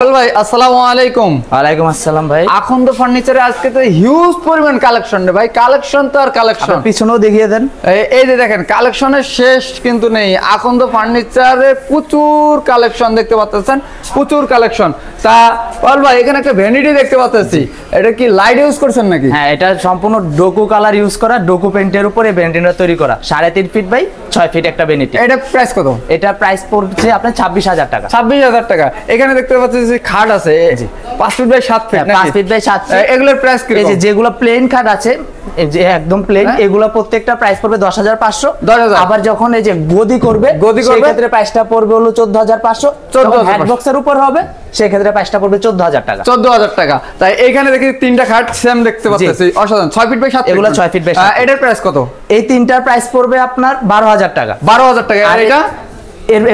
ভাই আসসালামু আলাইকুম। ওয়ালাইকুম আসসালাম ভাই। আখন্দ ফার্নিচারে আজকে তো হিউজ পরিমাণ কালেকশন রে ভাই, কালেকশন তো আর কালেকশন। পিছনেও দেখিয়ে দেন। এই যে দেখেন কালেকশনের শেষ কিন্তু নেই। আখন্দ ফার্নিচারে প্রচুর কালেকশন দেখতে পাচ্ছেন, প্রচুর কালেকশন। তা বল ভাই এখানে একটা ভ্যানিটি দেখতে পাচ্ছি, এটা কি লাইট ইউজ করছেন নাকি? হ্যাঁ, এটা সম্পূর্ণ ডোকু কালার ইউজ করা, ডোকু পেইন্টের উপরে ভ্যানিটিটা তৈরি করা। 3.5 ফিট বাই 6 ফিট একটা ভ্যানিটি। এটা প্রাইস কত? এটা প্রাইস পড়ছে আপনার 26,000 টাকা। 26,000 টাকা। এখানে দেখতে পাচ্ছি যে খাট আছে 5 feet by 7 feet, 5 feet by 7 feet. এগুলোর প্রাইস কি? এই যে যেগুলো প্লেন খাট আছে, এই যে একদম প্লেন, এগুলো প্রত্যেকটা প্রাইস পড়বে 10,500। আবার যখন এই যে গদি করবে সেই ক্ষেত্রে প্রাইসটা পড়বে হলো 14,500। যখন হেড বক্সের উপর হবে সেই ক্ষেত্রে প্রাইসটা পড়বে 14,000 টাকা। 14,000 টাকা। তাই এখানে দেখি তিনটা খাট সেম দেখতে পাচ্ছি, অসাধারণ। 6 ফিট বাই 7 ফিট, এগুলো 6 ফিট বাই 7 ফিট। এটার প্রাইস কত? এই তিনটার প্রাইস পড়বে আপনার 12,000 টাকা। 12,000 টাকা। আর এটা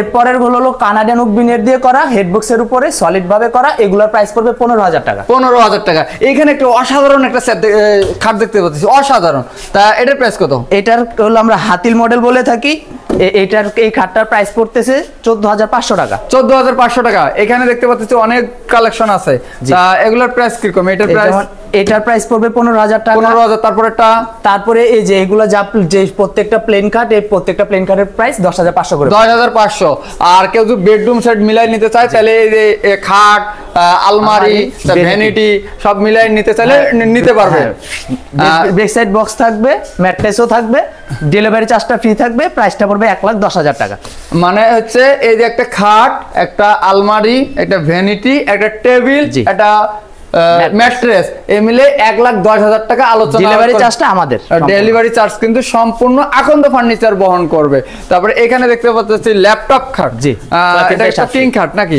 এরপরের হলো কানাডিয়ান ওক বিনের দিয়ে করা, হেডবক্সের উপরে সলিড ভাবে করা, এগুলোর প্রাইস পড়বে 15,000 টাকা। 15,000 টাকা। এখানে একটা অসাধারণ একটা খাট দেখতে পাচ্ছি, অসাধারণ। তা এটার প্রাইস কত? এটার হলো আমরা হাতিল মডেল বলে থাকি। এটার এই খাটটার প্রাইস পড়তেছে 14,500 টাকা। 14,500 টাকা। এখানে দেখতে পাচ্ছি অনেক কালেকশন আছে। তা এগুলোর প্রাইস কি রকম? এটার প্রাইস পড়বে 15,000 টাকা। 15,000। তারপরে এই যে এগুলা যে প্রত্যেকটা প্লেন কাট, এই প্রত্যেকটা প্লেন কাটের প্রাইস 10,500 করে। 10,500। আর কেউ যদি বেডরুম সেট মিলাই নিতে চায় তাহলে এই যে খাট, আলমারি, ভ্যানিটি সব মিলাই নিতে চাইলে নিতে পারবে। ব্যাক সাইড বক্স থাকবে, ম্যাট্রেসও থাকবে, ডেলিভারি চার্জটা ফ্রি থাকবে। প্রাইসটা পড়বে 1,10,000 টাকা। মানে হচ্ছে এই যে একটা খাট, একটা আলমারি, একটা ভ্যানিটি, একটা টেবিল, একটা ম্যাট্রেস, এই মিলে 1,10,000 টাকা আলোচনা। ডেলিভারি চার্জটা আমাদের। ডেলিভারি চার্জ কিন্তু সম্পূর্ণ আখন্দ ফার্নিচার বহন করবে। তারপরে এখানে দেখতে পাচ্ছি ল্যাপটপ খাট। জি, এটা একটা কিং খাট নাকি?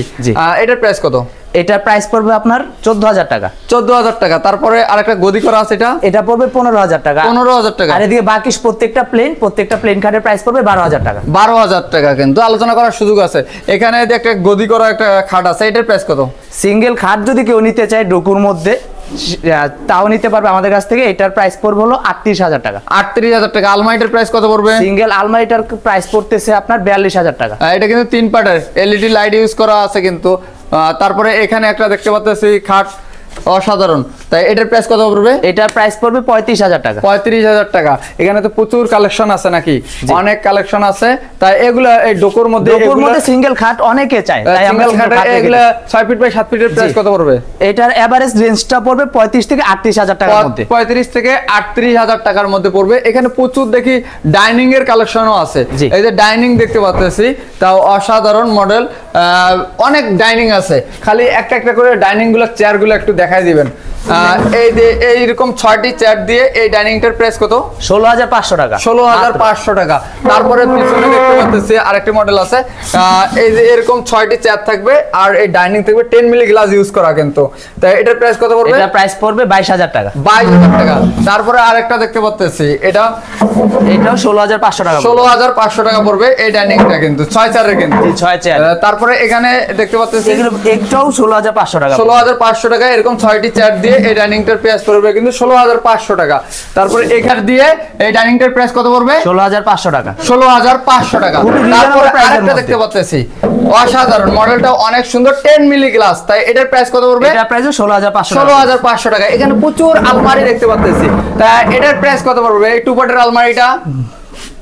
এটার প্রাইস কত? এটার প্রাইস পড়বে আপনার 14,000 টাকা। 14,000 টাকা। তারপরে আরেকটা গদি করা আছে, এটা পড়বে 15,000 টাকা। 15,000 টাকা। আর এদিকে বাকি প্রত্যেকটা প্লেন কার্ডের প্রাইস পড়বে 12,000 টাকা। 12,000 টাকা। কিন্তু আলোচনা করার সুযোগ আছে। এখানে একটা গদি করা একটা খাট আছে, এটার প্রাইস কত? সিঙ্গেল খাট যদি কেউ নিতে চায় ডোকুর মধ্যে, তাও নিতে পারবে আমাদের কাছ থেকে। এটার প্রাইস পড়বে হলো 38,000 টাকা। 38,000 টাকা। আলমারিটার প্রাইস কত পড়বে? সিঙ্গেল আলমারিটার প্রাইস পড়তেছে আপনার 42,000 টাকা। এটা কিন্তু 3 পার্টের এলইডি লাইট ইউজ করা আছে কিন্তু। তারপরে এখানে একটা দেখতে পাচ্ছি খাট, অসাধারণ। তাই এটার প্রাইস কত পড়বে? এটার প্রাইস পড়বে 35,000 টাকা। 35,000 টাকা। এখানে তো প্রচুর কালেকশন আছে নাকি? অনেক কালেকশন আছে। তাই এগুলা এই ডোকোর মধ্যে সিঙ্গেল খাট অনেকে চায়, তাই আমরা এগুলা 6 ফিট বাই 7 ফিটের প্রাইস কত পড়বে? এটার এভারেজ রেঞ্জটা পড়বে 35 থেকে 38,000 টাকার মধ্যে। 35 থেকে 38,000 টাকার মধ্যে পড়বে। এখানে প্রচুর দেখি ডাইনিং এর কালেকশনও আছে। এই যে ডাইনিং দেখতে পাচ্ছি, তাও অসাধারণ মডেল। অনেক ডাইনিং আছে। খালি একটা একটা করে ডাইনিং গুলো, চেয়ার গুলো একটু দেখাই দিবেন। এই যে এইরকম 6টি চেয়ার দিয়ে এই ডাইনিংটার প্রাইস কত? 16,500 টাকা। 16,500 টাকা। তারপরে পিছনে দেখতে পাচ্ছি আরেকটি মডেল আছে। এই যে এরকম 6টি চেয়ার থাকবে আর এই ডাইনিং থাকবে 10 মিলি গ্লাস ইউজ করা কিন্তু। তাই এটার প্রাইস কত পড়বে? এটা প্রাইস পড়বে 22,000 টাকা। 22,000 টাকা। তারপরে আরেকটা দেখতে পাচ্ছি, এটাও 16,500 টাকা। 16,500 টাকা পড়বে এই ডাইনিংটা কিন্তু 6 চেয়ারের কিন্তু। 6 চেয়ার। তারপরে এখানে দেখতে পাচ্ছি একটাও 16,500 টাকা। 16,500 টাকা। এরকম 6টি চেয়ার দিয়ে এই ডাইনিংটার প্রাইস পড়বে কিন্তু 16,500 টাকা। তারপরে এখানে দিয়ে এই ডাইনিংটার প্রাইস কত পড়বে? 16,500 টাকা। 16,500 টাকা। তারপরে আরেকটা দেখতে পাচ্ছি, অসাধারণ মডেলটা অনেক সুন্দর, 10 মিলি গ্লাস। তাই এটার প্রাইস কত পড়বে? এটার প্রাইস 16,500 টাকা। 16,500 টাকা। এখানে প্রচুর আলমারি দেখতে পাচ্ছি। তাই এটার প্রাইস কত পড়বে? এই 2 পার্টের আলমারিটা,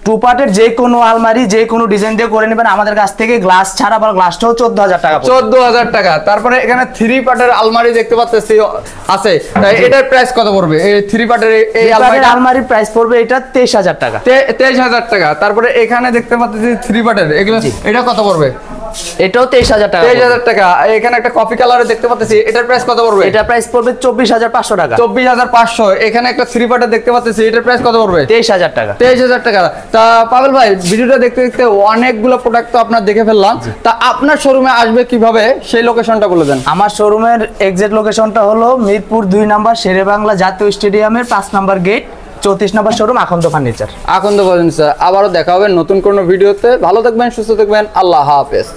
2 পার্টের যে কোনো আলমারি যে কোনো ডিজাইন দিয়ে করে নেবেন আমাদের কাছ থেকে। গ্লাস ছাড়া বা গ্লাসটাও 14,000 টাকা। 14,000 টাকা। তারপরে এখানে 3 পার্টের আলমারি দেখতে পাচ্ছি আছে। তাই এটার প্রাইস কত পড়বে? এই 3 পার্টের এই আলমারির প্রাইস পড়বে এটা 23,000 টাকা। 23,000 টাকা। তারপরে এখানে দেখতে পাচ্ছি 3 পার্টের, এগুলো এটা কত পড়বে? এটাও 23,000 টাকা। 23,000 টাকা। এখানে একটা কফি কালারে দেখতে পাচ্ছি, এটার প্রাইস কত পড়বে? এটার প্রাইস পড়বে 24,500 টাকা। 24,500। এখানে একটা 3 পার্টের দেখতে পাচ্ছি, এটার প্রাইস কত পড়বে? 23,000 টাকা। 23,000 টাকা। তা পাবেল ভাই, ভিডিওটা দেখতে দেখতে অনেকগুলো প্রোডাক্ট তো আপনার দেখে ফেললাম। তা আপনার শোরুমে আসবে কিভাবে সেই লোকেশনটা বলে দেন। আমার শোরুমের এক্সাক্ট লোকেশনটা হলো মিরপুর 2 নম্বর শেরেবাংলা জাতীয় স্টেডিয়ামের 5 number gate, 34 number showroom, Akhand furniture. Akhand furniture. আবারও দেখা হবে নতুন কোনো ভিডিওতে। ভালো থাকবেন, সুস্থ থাকবেন। আল্লাহ হাফেজ।